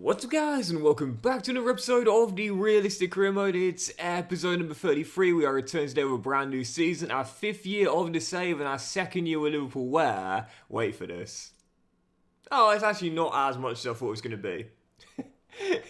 What's up guys and welcome back to another episode of the Realistic Career Mode. It's episode number 33. We are returning today with a brand new season, our 5th year of the save and our 2nd year with Liverpool where, wait for this, it's actually not as much as I thought it was going to be.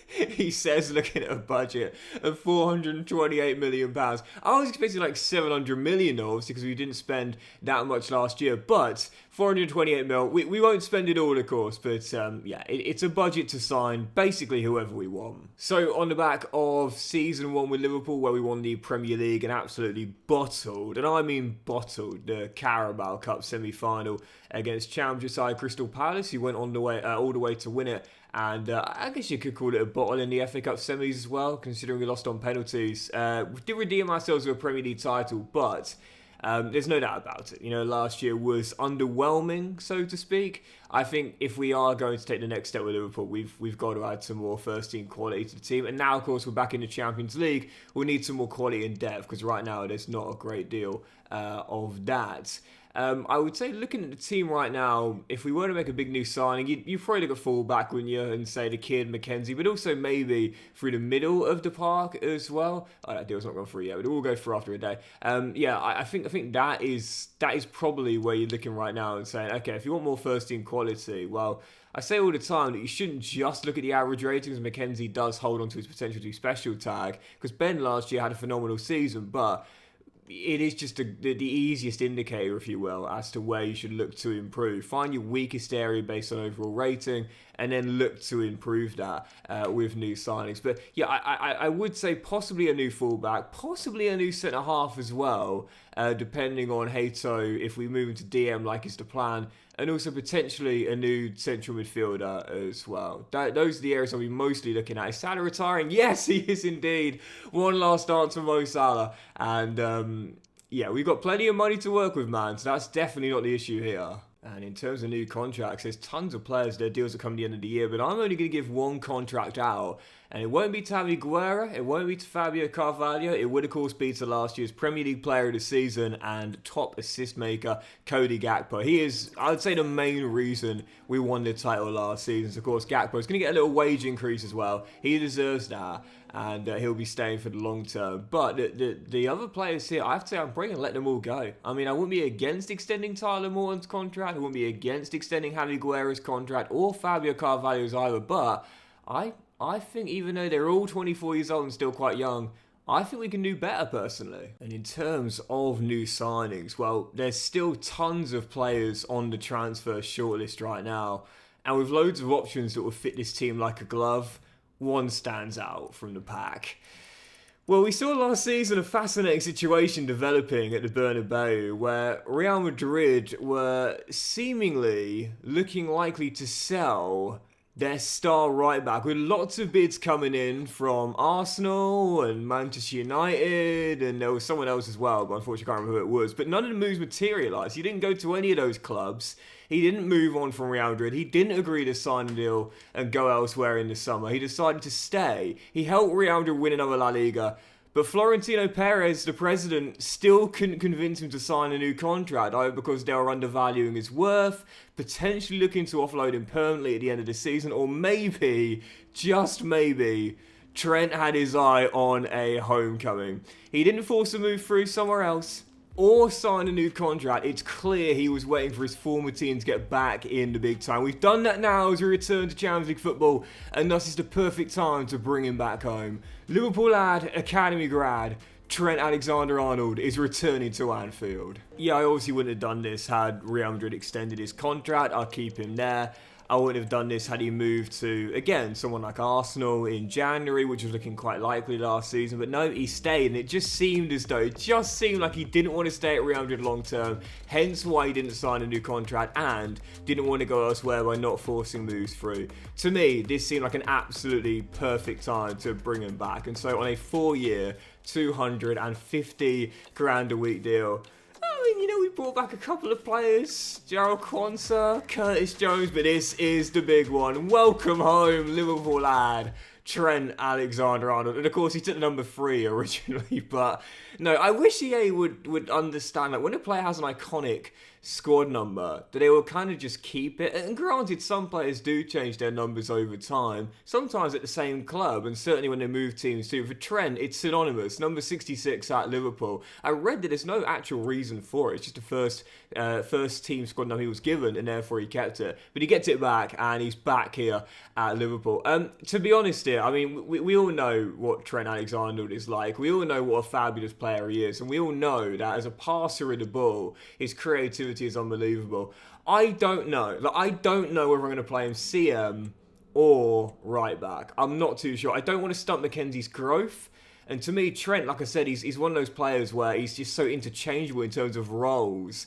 He says looking at a budget of £428 million. I was expecting like 700 million obviously because we didn't spend that much last year, but 428 mil, we won't spend it all of course, but yeah, it's a budget to sign basically whoever we want. So on the back of season 1 with Liverpool where we won the Premier League and absolutely bottled, and I mean bottled, the Carabao Cup semi-final against challenger side Crystal Palace, who went on the way all the way to win it. And I guess you could call it a bottle in the FA Cup semis as well, considering we lost on penalties. We did redeem ourselves with a Premier League title, but there's no doubt about it. You know, last year was underwhelming, so to speak. I think if we are going to take the next step with Liverpool, we've got to add some more first-team quality to the team. And now, of course, we're back in the Champions League. We need some more quality in depth, because right now there's not a great deal of that. I would say looking at the team right now, if we were to make a big new signing, you'd probably look at full-back, wouldn't you, and say the kid, McKenzie, but also maybe through the middle of the park as well. Oh, that deal's not gone through yet, but we'll go through after a day. Yeah, I think that is probably where you're looking right now and saying, okay, if you want more first-team quality, well, I say all the time that you shouldn't just look at the average ratings. McKenzie does hold on to his potential to be special tag, because Ben last year had a phenomenal season, but it is just the easiest indicator, if you will, as to where you should look to improve. Find your weakest area based on overall rating, and then look to improve that with new signings. But yeah, I would say possibly a new fullback, possibly a new centre-half as well, depending on Hato if we move into DM like is the plan, and also potentially a new central midfielder as well. Those are the areas I'll be mostly looking at. Is Salah retiring? Yes, he is indeed. One last dance for Mo Salah. And yeah, we've got plenty of money to work with, man. So that's definitely not the issue here. And in terms of new contracts, there's tons of players, their deals are coming at the end of the year, but I'm only going to give one contract out. And it won't be to Javi Guerra, it won't be to Fabio Carvalho, it would of course be to last year's Premier League Player of the Season and top assist maker, Cody Gakpo. He is, I would say, the main reason we won the title last season. So of course, Gakpo is going to get a little wage increase as well. He deserves that. And he'll be staying for the long term. But the other players here, I have to say, I'm probably going to let them all go. I mean, I wouldn't be against extending Tyler Morton's contract. I wouldn't be against extending Javi Guerra's contract or Fabio Carvalho's either. But I think even though they're all 24 years old and still quite young, I think we can do better personally. And in terms of new signings, well, there's still tons of players on the transfer shortlist right now. And with loads of options that will fit this team like a glove, one stands out from the pack. Well, we saw last season a fascinating situation developing at the Bernabeu where Real Madrid were seemingly looking likely to sell their star right back, with lots of bids coming in from Arsenal and Manchester United, and there was someone else as well, but unfortunately I can't remember who it was. But none of the moves materialised. He didn't go to any of those clubs. He didn't move on from Real Madrid. He didn't agree to sign a deal and go elsewhere in the summer. He decided to stay. He helped Real Madrid win another La Liga. But Florentino Perez, the president, still couldn't convince him to sign a new contract, either because they were undervaluing his worth, potentially looking to offload him permanently at the end of the season, or maybe, just maybe, Trent had his eye on a homecoming. He didn't force a move through somewhere else or sign a new contract. It's clear he was waiting for his former team to get back in the big time. We've done that now as we return to Champions League football, and thus it's the perfect time to bring him back home. Liverpool lad, academy grad, Trent Alexander-Arnold is returning to Anfield. Yeah, I obviously wouldn't have done this had Real Madrid extended his contract. I'll keep him there. I wouldn't have done this had he moved to, again, someone like Arsenal in January, which was looking quite likely last season. But no, he stayed, and it just seemed as though, like he didn't want to stay at Real Madrid long term, hence why he didn't sign a new contract and didn't want to go elsewhere by not forcing moves through. To me, this seemed like an absolutely perfect time to bring him back. And so on a 4-year, 250 grand a week deal, I mean, you know, we brought back a couple of players, Jarrell Quansah, Curtis Jones, but this is the big one. Welcome home, Liverpool lad, Trent Alexander-Arnold. And of course, he took number 3 originally, but no, I wish EA would understand that when a player has an iconic squad number, that they will kind of just keep it. And granted, some players do change their numbers over time, sometimes at the same club, and certainly when they move teams too. For Trent, it's synonymous, number 66 at Liverpool. I read that there's no actual reason for it, it's just the first team squad number he was given, and therefore he kept it. But he gets it back, and he's back here at Liverpool. To be honest here, I mean, we all know what Trent Alexander is like. We all know what a fabulous player he is, and we all know that as a passer of the ball, his creativity is unbelievable. I don't know. I don't know whether I'm going to play him CM or right back. I'm not too sure. I don't want to stunt Mackenzie's growth. And to me, Trent, like I said, he's one of those players where he's just so interchangeable in terms of roles.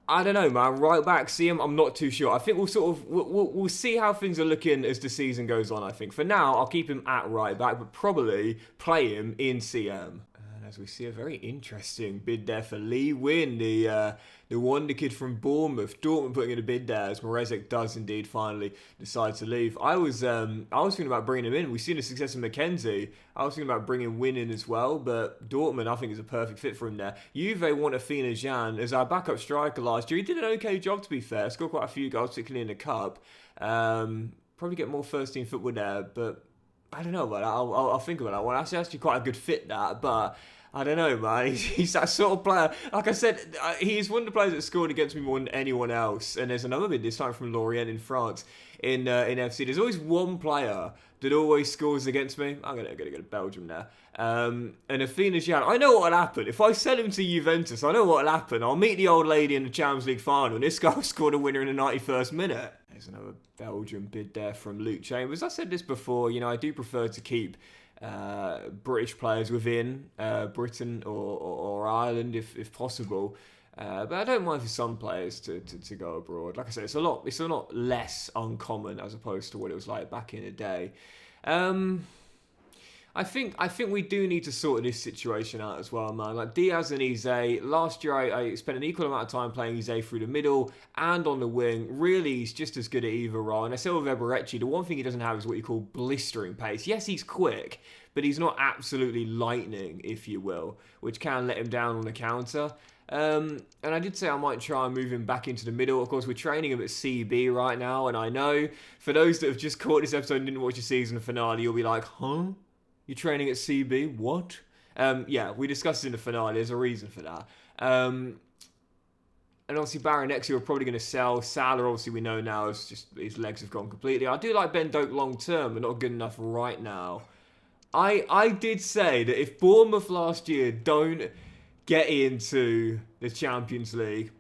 I don't know, man. Right back, CM, I'm not too sure. I think we'll see how things are looking as the season goes on, I think. For now, I'll keep him at right back, but probably play him in CM. As we see a very interesting bid there for Lee Win, the wonder kid from Bournemouth. Dortmund putting in a bid there as Mrezek does indeed finally decide to leave. I was thinking about bringing him in. We've seen the success of Mackenzie. I was thinking about bringing Win in as well, but Dortmund I think is a perfect fit for him there. Juve want Afina Jan as our backup striker last year. He did an okay job, to be fair. Scored quite a few goals, particularly in the cup. Probably get more first team football there, but I don't know about that. I'll think about that one. That's actually quite a good fit, that, but I don't know, man. He's that sort of player. Like I said, he's one of the players that scored against me more than anyone else. And there's another bid this time from Lorient in France in FC. There's always one player that always scores against me. I'm gonna go to Belgium now. And Afina Jan, I know what'll happen. If I sell him to Juventus, I know what'll happen. I'll meet the old lady in the Champions League final, and this guy scored a winner in the 91st minute. There's another Belgium bid there from Luke Chambers. I said this before, I do prefer to keep British players within Britain or Ireland if possible, but I don't mind for some players to go abroad. Like I said, it's a lot less uncommon as opposed to what it was like back in the day. I think we do need to sort this situation out as well, man. Like Diaz and Eze, last year I spent an equal amount of time playing Eze through the middle and on the wing. Really, he's just as good at either role. And I said with Eberechi, the one thing he doesn't have is what you call blistering pace. Yes, he's quick, but he's not absolutely lightning, if you will, which can let him down on the counter. And I did say I might try and move him back into the middle. Of course, we're training him at CB right now, and I know for those that have just caught this episode and didn't watch the season finale, you'll be like, huh? You're training at CB? What? Yeah, we discussed it in the finale. There's a reason for that. And obviously, Baronexia we're probably going to sell. Salah, obviously, we know now is just his legs have gone completely. I do like Ben Doak long term, but not good enough right now. I did say that if Bournemouth last year don't get into the Champions League,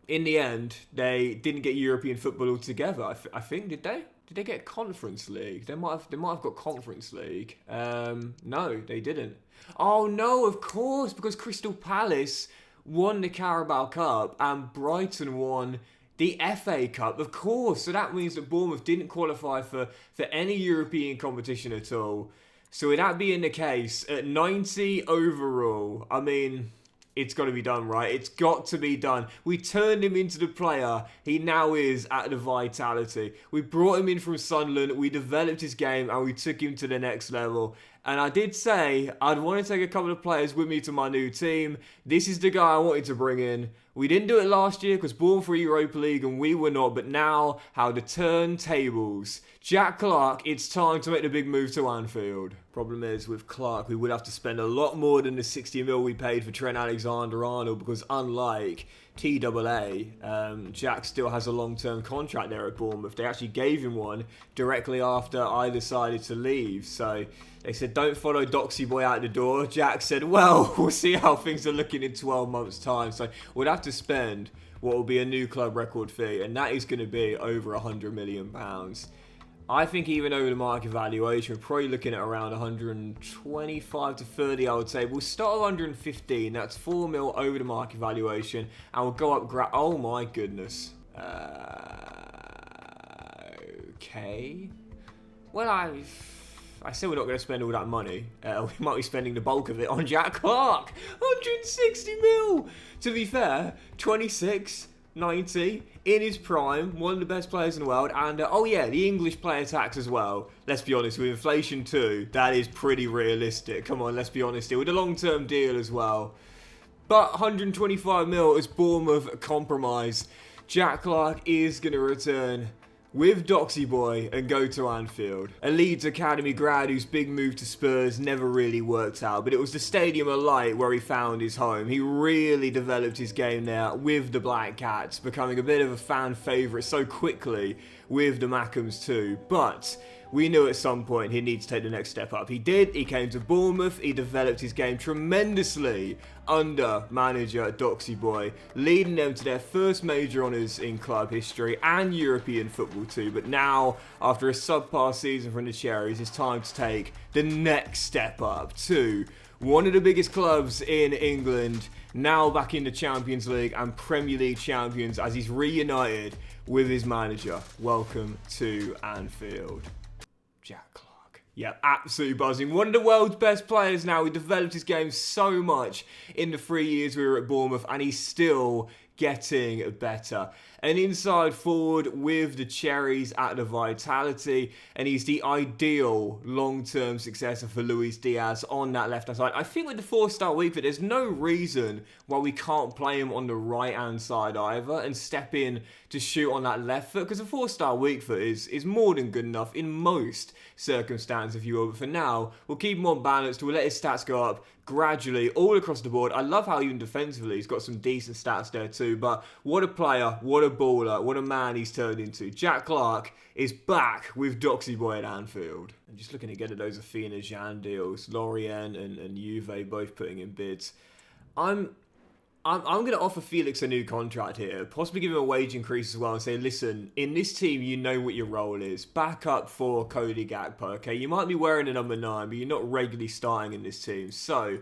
in the end, they didn't get European football altogether. I think, did they? Did they get Conference League? They might have got Conference League. No, they didn't. Oh no, of course, because Crystal Palace won the Carabao Cup and Brighton won the FA Cup, of course. So that means that Bournemouth didn't qualify for any European competition at all. So with that being the case, at 90 overall, I mean, it's got to be done, right? It's got to be done. We turned him into the player he now is at the Vitality. We brought him in from Sunderland, we developed his game, and we took him to the next level. And I did say I'd want to take a couple of players with me to my new team. This is the guy I wanted to bring in. We didn't do it last year because born for Europa League and we were not. But now, how the turntables. Jack Clark, it's time to make the big move to Anfield. Problem is, with Clark, we would have to spend a lot more than the 60 mil we paid for Trent Alexander-Arnold because unlike TAA, Jack still has a long-term contract there at Bournemouth. They actually gave him one directly after I decided to leave. So they said, don't follow Doxy Boy out the door. Jack said, well, we'll see how things are looking in 12 months' time. So we'd have to spend what will be a new club record fee, and that is going to be over £100 million. I think even over the market valuation, we're probably looking at around 125 to 30, I would say. We'll start at 115. That's 4 mil over the market valuation. And we'll go up... oh, my goodness. Okay. Well, I said we're not going to spend all that money. We might be spending the bulk of it on Jack Clark. 160 mil. To be fair, 26... 90, in his prime, one of the best players in the world, and oh yeah, the English player tax as well. Let's be honest, with inflation too, that is pretty realistic. Come on, let's be honest here. With a long-term deal as well. But 125 mil as Bournemouth compromise. Jack Clarke is going to return with Doxy Boy and go to Anfield. A Leeds Academy grad whose big move to Spurs never really worked out, but it was the Stadium of Light where he found his home. He really developed his game there with the Black Cats, becoming a bit of a fan favourite so quickly with the Mackhams too. But we knew at some point he'd need to take the next step up. He did. He came to Bournemouth. He developed his game tremendously under manager Doxy Boy, leading them to their first major honours in club history and European football too. But now, after a subpar season from the Cherries, it's time to take the next step up to one of the biggest clubs in England, now back in the Champions League and Premier League champions as he's reunited with his manager. Welcome to Anfield, Jack Clarke. Yeah, absolutely buzzing. One of the world's best players now. He developed his game so much in the 3 years we were at Bournemouth, and he's still getting better. An inside forward with the Cherries at the vitality, and he's the ideal long-term successor for Luis Diaz on that left-hand side. I think with the 4-star weak foot, there's no reason why we can't play him on the right-hand side either and step in to shoot on that left foot, because a 4-star weak foot is more than good enough in most circumstances, if you will. But for now, we'll keep him on balance. We'll let his stats go up gradually all across the board. I love how even defensively he's got some decent stats there too. But what a player, what a baller, what a man he's turned into. Jack Clarke is back with Doxy Boy at Anfield. And just looking again at those Afina Jean deals, Lorient and Juve both putting in bids. I'm going to offer Felix a new contract here, possibly give him a wage increase as well and say, listen, in this team, you know what your role is. Back up for Cody Gakpo, okay? You might be wearing a number 9, but you're not regularly starting in this team. So,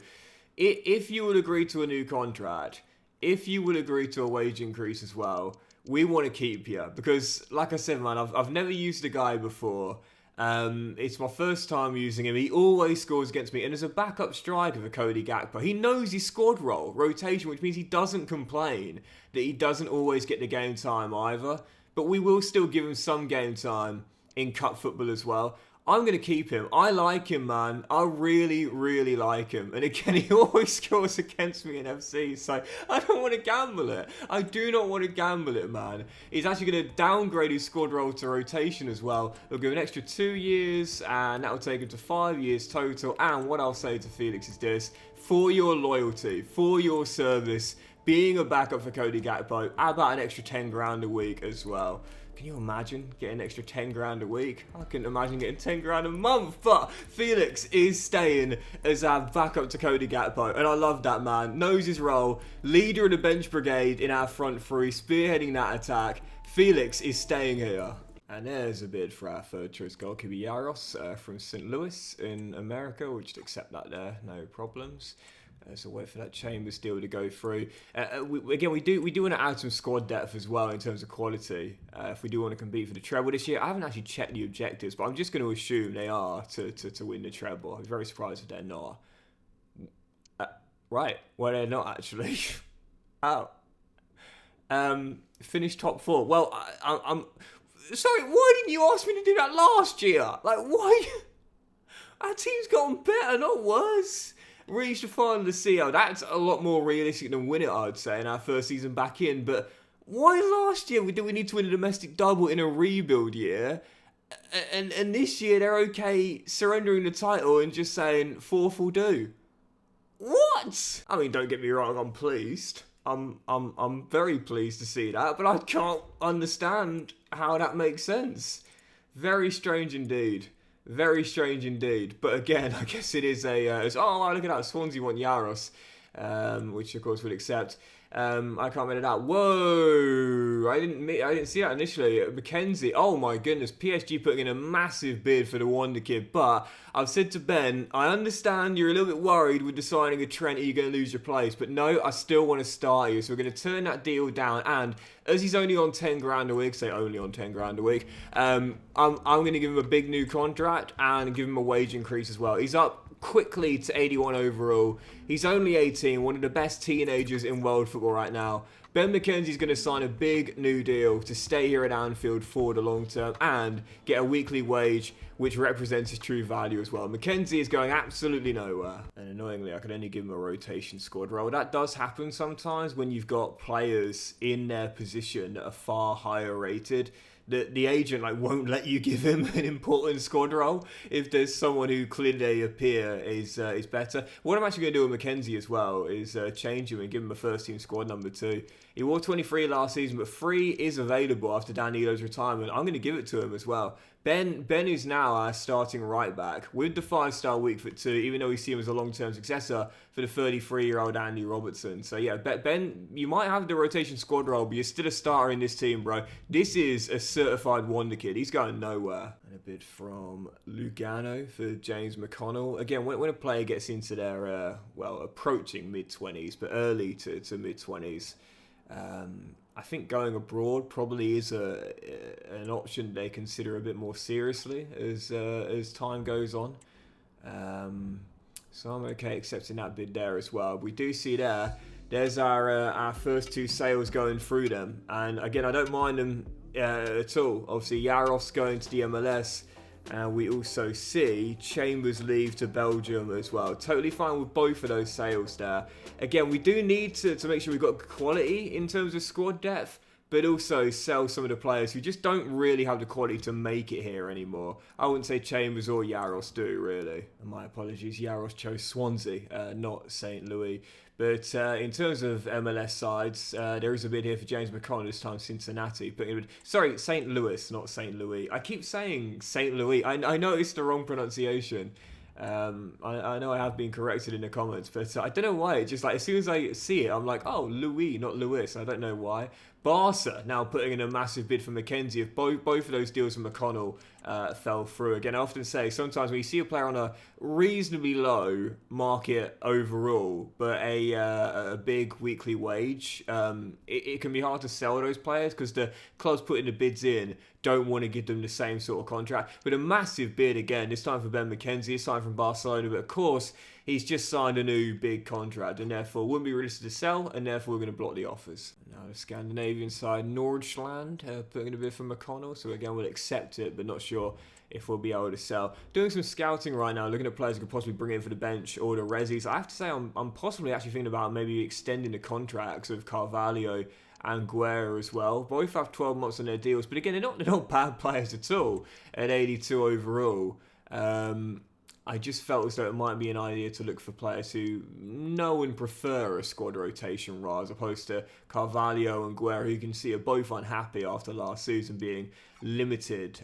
if you would agree to a new contract, if you would agree to a wage increase as well, we want to keep you. Because, like I said, man, I've never used a guy before. It's my first time using him. He always scores against me, and as a backup striker for Cody Gakpo, he knows his squad role, rotation, which means he doesn't complain that he doesn't always get the game time either, but we will still give him some game time in cup football as well. I'm going to keep him. I like him, man. I really, really like him. And again, he always scores against me in FC, so I don't want to gamble it. I do not want to gamble it, man. He's actually going to downgrade his squad role to rotation as well. He'll give an extra 2 years, and that will take him to 5 years total. And what I'll say to Felix is this: for your loyalty, for your service, being a backup for Cody Gakpo, how about an extra 10 grand a week as well? Can you imagine getting an extra 10 grand a week? I couldn't imagine getting 10 grand a month, but Felix is staying as our backup to Cody Gakpo, and I love that, man. Knows his role, leader of the bench brigade in our front three, spearheading that attack. Felix is staying here. And there's a bid for our third choice goalkeeper, Yaros from St. Louis in America. We'll just accept that there, no problems. So wait for that Chambers deal to go through. We do want to add some squad depth as well in terms of quality. If we do want to compete for the treble this year, I haven't actually checked the objectives, but I'm just going to assume they are to win the treble. I'm very surprised if they're not. Right, well they're not actually. Oh. Finish top 4. Well, I'm sorry. Why didn't you ask me to do that last year? Like why? Our team's gotten better, not worse. Reach the final of the CL. That's a lot more realistic than win it, I'd say, in our first season back in. But why last year did we need to win a domestic double in a rebuild year? And this year they're okay surrendering the title and just saying 4th will do. What? I mean, don't get me wrong, I'm pleased. I'm very pleased to see that, but I can't understand how that makes sense. Very strange indeed. Very strange indeed. But again, I guess it is oh, look at that. Swansea want Yaros, which of course we'll accept. I can't read it out. Whoa! I didn't see that initially. Mackenzie. Oh my goodness. PSG putting in a massive bid for the Wonder Kid. But I've said to Ben, I understand you're a little bit worried with deciding a Trent, are you going to lose your place? But no, I still want to start you. So we're going to turn that deal down. And as he's only on 10 grand a week, say only on 10 grand a week, I'm going to give him a big new contract and give him a wage increase as well. He's up quickly to 81 overall. He's only 18, one of the best teenagers in world football football right now. Ben McKenzie's going to sign a big new deal to stay here at Anfield for the long term and get a weekly wage which represents his true value as well. McKenzie is going absolutely nowhere. And annoyingly, I could only give him a rotation squad role. That does happen sometimes when you've got players in their position that are far higher rated. The agent won't let you give him an important squad role if there's someone who clearly appear is better. What I'm actually going to do with McKenzie as well is change him and give him a first team squad number 2. He wore 23 last season, but 3 is available after Danilo's retirement. I'm going to give it to him as well. Ben is now our starting right back with the 5-star week foot 2, even though we see him as a long-term successor for the 33-year-old Andy Robertson. So yeah, Ben, you might have the rotation squad role, but you're still a starter in this team, bro. This is a certified wonder kid. He's going nowhere. And a bid from Lugano for James McConnell. Again, when a player gets into their, approaching mid-20s, but early to mid-20s, I think going abroad probably is an option they consider a bit more seriously as time goes on. So I'm okay accepting that bid there as well. We do see there's our first 2 sales going through them, and again I don't mind them at all. Obviously Yarov's going to the MLS. And we also see Chambers leave to Belgium as well. Totally fine with both of those sales there. Again, we do need to make sure we've got quality in terms of squad depth, but also sell some of the players who just don't really have the quality to make it here anymore. I wouldn't say Chambers or Yaros do, really. And my apologies, Yaros chose Swansea, not St. Louis. But in terms of MLS sides, there is a bid here for James McConnell, this time Cincinnati. Sorry, St. Louis, not St. Louis. I keep saying St. Louis. I know it's the wrong pronunciation. I know I have been corrected in the comments, but I don't know why. It's just as soon as I see it, I'm like, oh, Louis, not Lewis. I don't know why. Barca now putting in a massive bid for McKenzie. If both of those deals for McConnell fell through. Again, I often say sometimes when you see a player on a reasonably low market overall, but a big weekly wage, it can be hard to sell those players because the clubs putting the bids in don't want to give them the same sort of contract. But a massive bid again, this time for Ben McKenzie, this time from Barcelona, but of course he's just signed a new big contract and therefore wouldn't be realistic to sell, and therefore we're going to block the offers. Now the Scandinavian side, Nordstrand, putting in a bid for McConnell, so again we'll accept it, but not sure if we'll be able to sell. Doing some scouting right now, looking at players who could possibly bring in for the bench or the resis. I have to say I'm possibly actually thinking about maybe extending the contracts of Carvalho and Guerra as well. Both have 12 months on their deals, but again, they're not bad players at all at 82 overall. I just felt as though it might be an idea to look for players who know and prefer a squad rotation role as opposed to Carvalho and Guerra, who you can see are both unhappy after last season being limited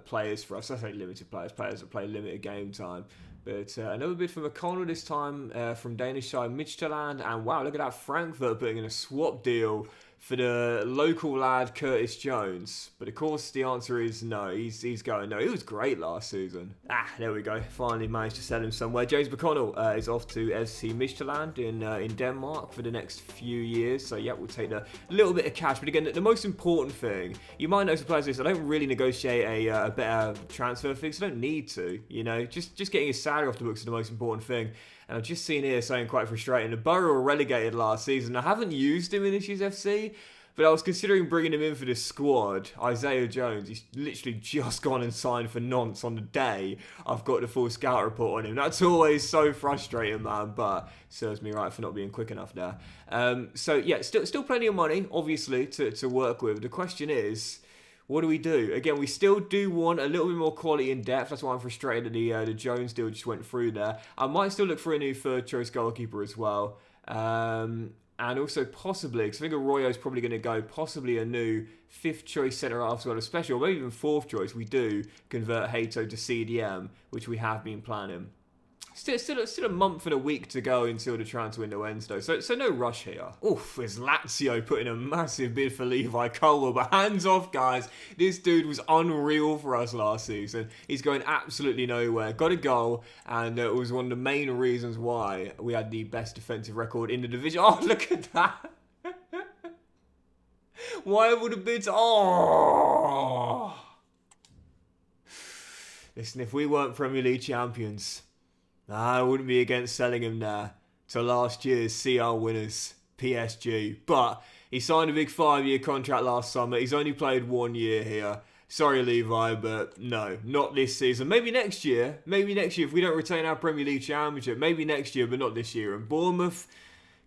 players for us. I say limited players that play limited game time. But another bid for McConnell this time from Danish side Midtjylland. And wow, look at that, Frankfurt putting in a swap deal for the local lad Curtis Jones. But of course the answer is no, he's going no. He was great last season. There we go, finally managed to sell him somewhere. James McConnell is off to FC Midtjylland in Denmark for the next few years. So yeah, we'll take a little bit of cash. But again, the most important thing, you might notice players this, I don't really negotiate a better transfer fee, so I don't need to, you know, just getting his salary off the books is the most important thing. And I've just seen here saying quite frustrating. The Borough were relegated last season. I haven't used him in this year's FC, but I was considering bringing him in for this squad. Isaiah Jones, he's literally just gone and signed for Nantes on the day I've got the full scout report on him. That's always so frustrating, man, but serves me right for not being quick enough there. So yeah, still plenty of money, obviously, to work with. The question is, what do we do? Again, we still do want a little bit more quality in depth. That's why I'm frustrated that the Jones deal just went through there. I might still look for a new third choice goalkeeper as well. And also possibly, because I think Arroyo's probably going to go, possibly a new fifth choice centre half as well, especially, or maybe even fourth choice. We do convert Hato to CDM, which we have been planning. Still a month and a week to go until the transfer window ends, though. So no rush here. Oof, there's Lazio putting a massive bid for Levi Colwill, but hands off, guys. This dude was unreal for us last season. He's going absolutely nowhere. Got a goal, and it was one of the main reasons why we had the best defensive record in the division. Oh, look at that. Why would the bids... Oh! Listen, if we weren't Premier League champions, I wouldn't be against selling him there to last year's CR winners. PSG. But he signed a big 5-year contract last summer. He's only played 1 year here. Sorry, Levi, but no, not this season. Maybe next year. Maybe next year if we don't retain our Premier League Championship. Maybe next year, but not this year. And Bournemouth,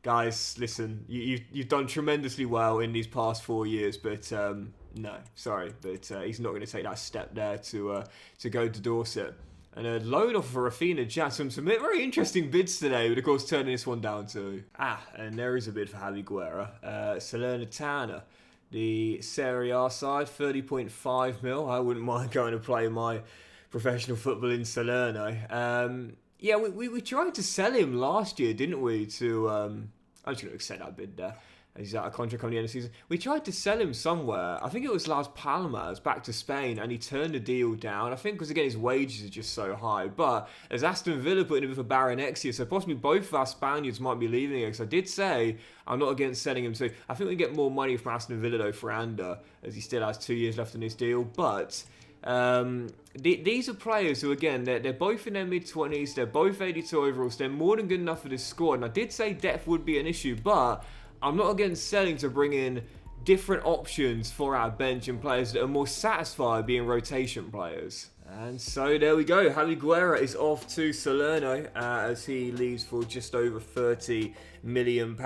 guys, listen, you've done tremendously well in these past 4 years, but no, sorry, but he's not going to take that step there to go to Dorset. And a loan offer for Rafinha Jackson. Some very interesting bids today, but of course turning this one down too. And there is a bid for Javi Guerra. Salernitana, the Serie A side, 30.5 mil. I wouldn't mind going to play my professional football in Salerno. Yeah, we tried to sell him last year, didn't we? I'm just going to accept that bid there. He's out of contract on the end of the season. We tried to sell him somewhere. I think it was Las Palmas, back to Spain, and he turned the deal down. I think because, again, his wages are just so high. But as Aston Villa put in a bit for Baronexia, so possibly both of our Spaniards might be leaving here. Because I did say I'm not against selling him. So I think we get more money from Aston Villa, though, for Ander, as he still has 2 years left on his deal. But these are players who, again, they're both in their mid-20s. They're both 82 overalls. They're more than good enough for this squad. And I did say depth would be an issue, but I'm not against selling to bring in different options for our bench and players that are more satisfied being rotation players. And so there we go. Javi Guerra is off to Salerno as he leaves for just over £30 million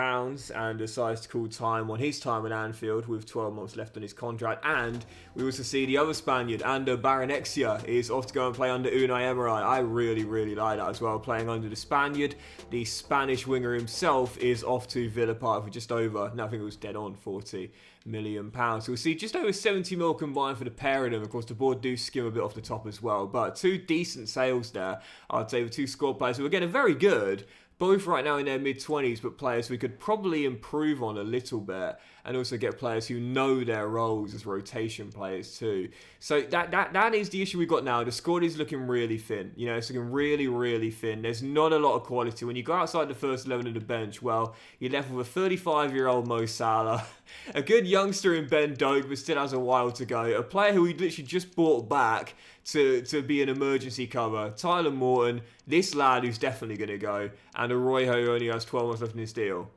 and decides to call time on his time at Anfield with 12 months left on his contract. And we also see the other Spaniard, Ander Baronexia, is off to go and play under Unai Emery. I really, really like that as well, playing under the Spaniard. The Spanish winger himself is off to Villa Park for just over, no, I think it was dead on, £40 million. So we'll see just over 70 mil combined for the pair of them. Of course, the board do skim a bit off the top as well, but two decent sales there, I'd say, with two squad players who, again, are very good. Both right now in their mid-20s, but players we could probably improve on a little bit, and also get players who know their roles as rotation players too. So that is the issue we've got now. The squad is looking really thin. You know, it's looking really, really thin. There's not a lot of quality. When you go outside the first 11 of the bench, well, you're left with a 35-year-old Mo Salah, a good youngster in Ben Doak, but still has a while to go, a player who we literally just brought back to be an emergency cover, Tyler Morton, this lad who's definitely going to go, and a Royho who only has 12 months left in his deal.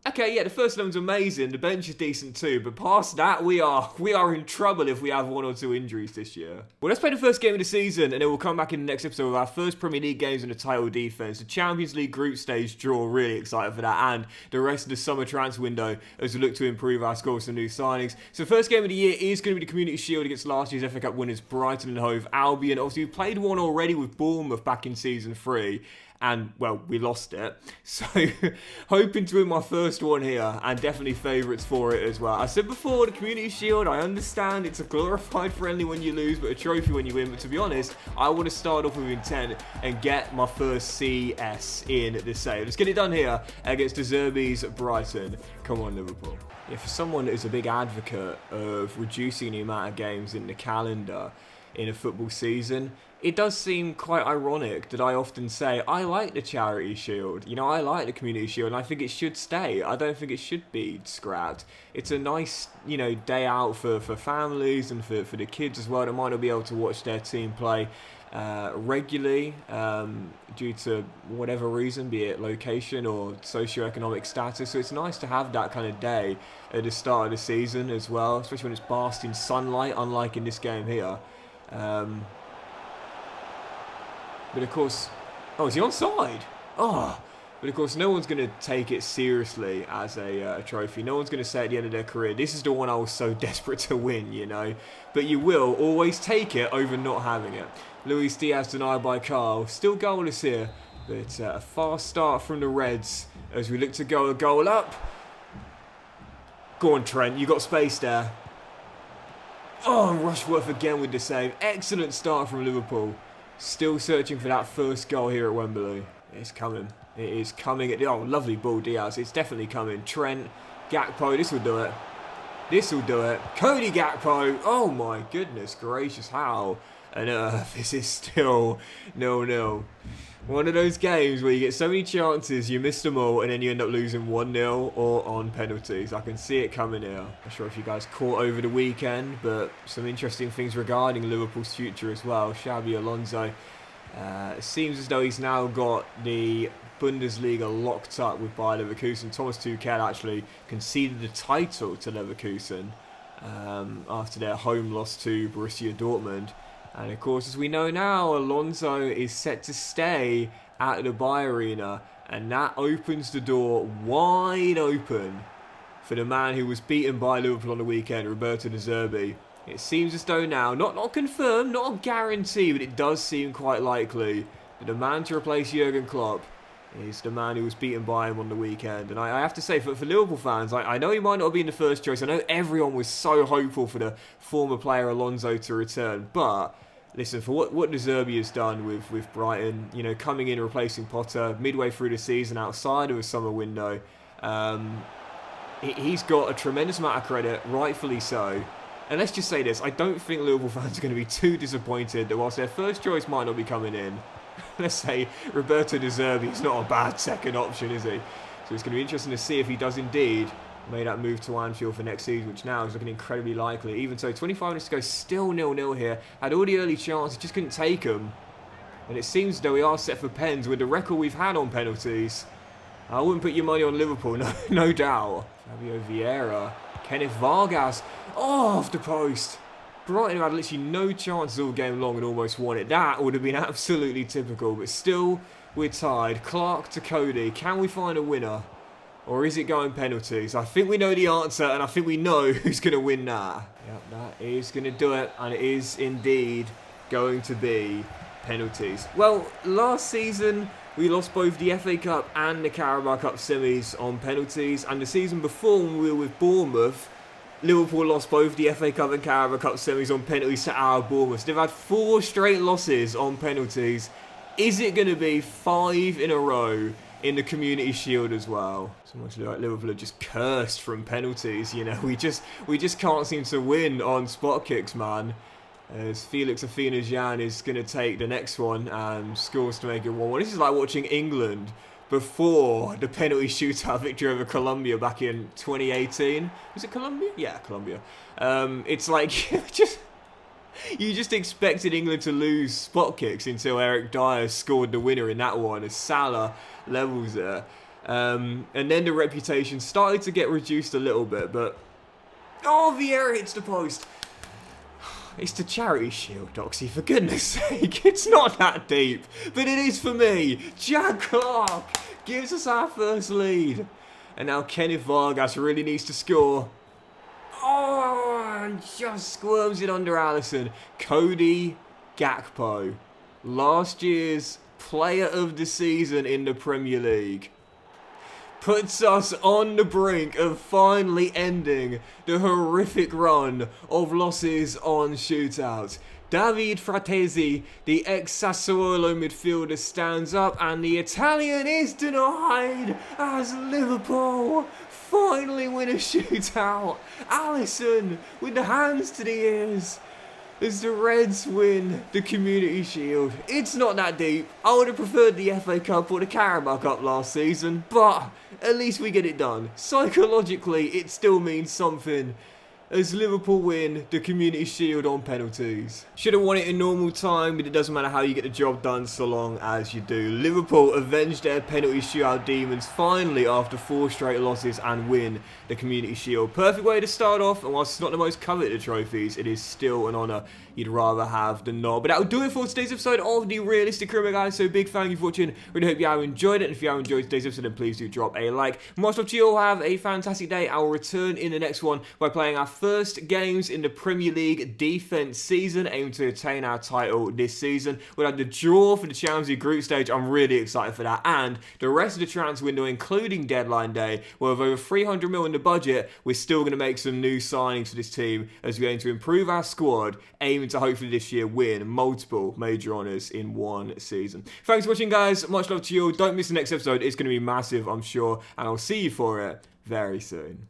Okay, yeah, the first 11's amazing, the bench is decent too, but past that, we are in trouble if we have 1 or 2 injuries this year. Well, let's play the first game of the season, and then we'll come back in the next episode with our first Premier League games in the title defence, the Champions League group stage draw, really excited for that, and the rest of the summer transfer window as we look to improve our score with some new signings. So first game of the year is going to be the Community Shield against last year's FA Cup winners Brighton and Hove Albion. Obviously, we played one already with Bournemouth back in Season 3. And, well, we lost it. So, hoping to win my first one here, and definitely favourites for it as well. I said before, the Community Shield, I understand it's a glorified friendly when you lose, but a trophy when you win. But to be honest, I want to start off with intent and get my first CS in the save. Let's get it done here against De Zerbi's Brighton. Come on, Liverpool. Yeah, for someone who's a big advocate of reducing the amount of games in the calendar in a football season, it does seem quite ironic that I often say, I like the Charity Shield, you know, I like the Community Shield, and I think it should stay. I don't think it should be scrapped. It's a nice, you know, day out for families and for the kids as well that might not be able to watch their team play regularly due to whatever reason, be it location or socioeconomic status. So it's nice to have that kind of day at the start of the season as well, especially when it's basked in sunlight, unlike in this game here. But of course, is he onside? But of course, no one's going to take it seriously as a trophy. No one's going to say at the end of their career, this is the one I was so desperate to win, you know. But you will always take it over not having it. Luis Diaz denied by Carl. Still goalless here, but a fast start from the Reds as we look to go a goal up. Go on, Trent, you got space there. Rushworth again with the save. Excellent start from Liverpool. Still searching for that first goal here at Wembley. It's coming. It is coming. Lovely ball, Diaz. It's definitely coming. Trent, Gakpo, this will do it. This will do it. Cody Gakpo. Oh my goodness gracious, how on earth this is still 0-0. One of those games where you get so many chances, you miss them all, and then you end up losing 1-0 or on penalties. I can see it coming here. Not sure if you guys caught over the weekend, but some interesting things regarding Liverpool's future as well. Xabi Alonso It seems as though he's now got the Bundesliga locked up with Bayer Leverkusen. Thomas Tuchel actually conceded the title to Leverkusen after their home loss to Borussia Dortmund. And of course, as we know now, Alonso is set to stay at the Bayer Arena, and that opens the door wide open for the man who was beaten by Liverpool on the weekend, Roberto De Zerbi. It seems as though now, not confirmed, not a guarantee, but it does seem quite likely that the man to replace Jurgen Klopp is the man who was beaten by him on the weekend. And I have to say, for Liverpool fans, I know he might not have been the first choice. I know everyone was so hopeful for the former player Alonso to return. But, listen, for what De Zerbi has done with Brighton, you know, coming in and replacing Potter midway through the season outside of a summer window, he's got a tremendous amount of credit, rightfully so. And let's just say this, I don't think Liverpool fans are going to be too disappointed that whilst their first choice might not be coming in, let's say Roberto De Zerbi is not a bad second option, is he? So it's going to be interesting to see if he does indeed make that move to Anfield for next season, which now is looking incredibly likely. Even so, 25 minutes to go, still 0-0 here. Had all the early chances, just couldn't take them. And it seems as though we are set for pens with the record we've had on penalties. I wouldn't put your money on Liverpool, no doubt. Fabio Vieira, Kenneth Vargas, off the post. Brighton had literally no chances all game long and almost won it. That would have been absolutely typical, but still we're tied. Clark to Cody. Can we find a winner? Or is it going penalties? I think we know the answer, and I think we know who's going to win that. Yep, that is going to do it, and it is indeed going to be penalties. Well, last season we lost both the FA Cup and the Carabao Cup semis on penalties, and the season before when we were with Bournemouth, Liverpool lost both the FA Cup and Carabao Cup semis on penalties to our Bournemouth. They've had 4 straight losses on penalties. Is it going to be 5 in a row in the Community Shield as well? So much like Liverpool are just cursed from penalties, you know. We just can't seem to win on spot kicks, man. As Felix Afena-Jan is going to take the next one and scores to make it 1-1. This is like watching England before the penalty shootout victory over Colombia back in 2018. Was it Colombia? Yeah, Colombia. It's like you just expected England to lose spot kicks until Eric Dyer scored the winner in that one as Salah levels it. And then the reputation started to get reduced a little bit, but oh, Vieira hits the post. It's the Charity Shield, Doxy, for goodness sake. It's not that deep, but it is for me. Jack Clark gives us our first lead. And now Kenneth Vargas really needs to score. Oh, and just squirms it under Alisson. Cody Gakpo, last year's player of the season in the Premier League, puts us on the brink of finally ending the horrific run of losses on shootouts. David Fratesi, the ex-Sassuolo midfielder, stands up and the Italian is denied as Liverpool finally win a shootout. Alisson with the hands to the ears as the Reds win the Community Shield. It's not that deep. I would have preferred the FA Cup or the Carabao Cup last season, but at least we get it done. Psychologically, it still means something as Liverpool win the Community Shield on penalties. Should have won it in normal time, but it doesn't matter how you get the job done so long as you do. Liverpool avenged their penalty shootout demons finally after 4 straight losses and win the Community Shield. Perfect way to start off, and whilst it's not the most coveted trophies, it is still an honour you'd rather have than not. But that will do it for today's episode of the Realistic Criminal, guys. So big thank you for watching. Really hope you have enjoyed it. And if you have enjoyed today's episode, then please do drop a like. Much love to you all. Have a fantastic day. I will return in the next one by playing our first games in the Premier League defense season, aiming to attain our title this season. We'll have the draw for the Champions League group stage. I'm really excited for that. And the rest of the transfer window, including deadline day, where with over 300 million in the budget, we're still going to make some new signings for this team as we aim to improve our squad, aiming to hopefully this year win multiple major honours in one season. Thanks for watching, guys. Much love to you all. Don't miss the next episode. It's going to be massive, I'm sure. And I'll see you for it very soon.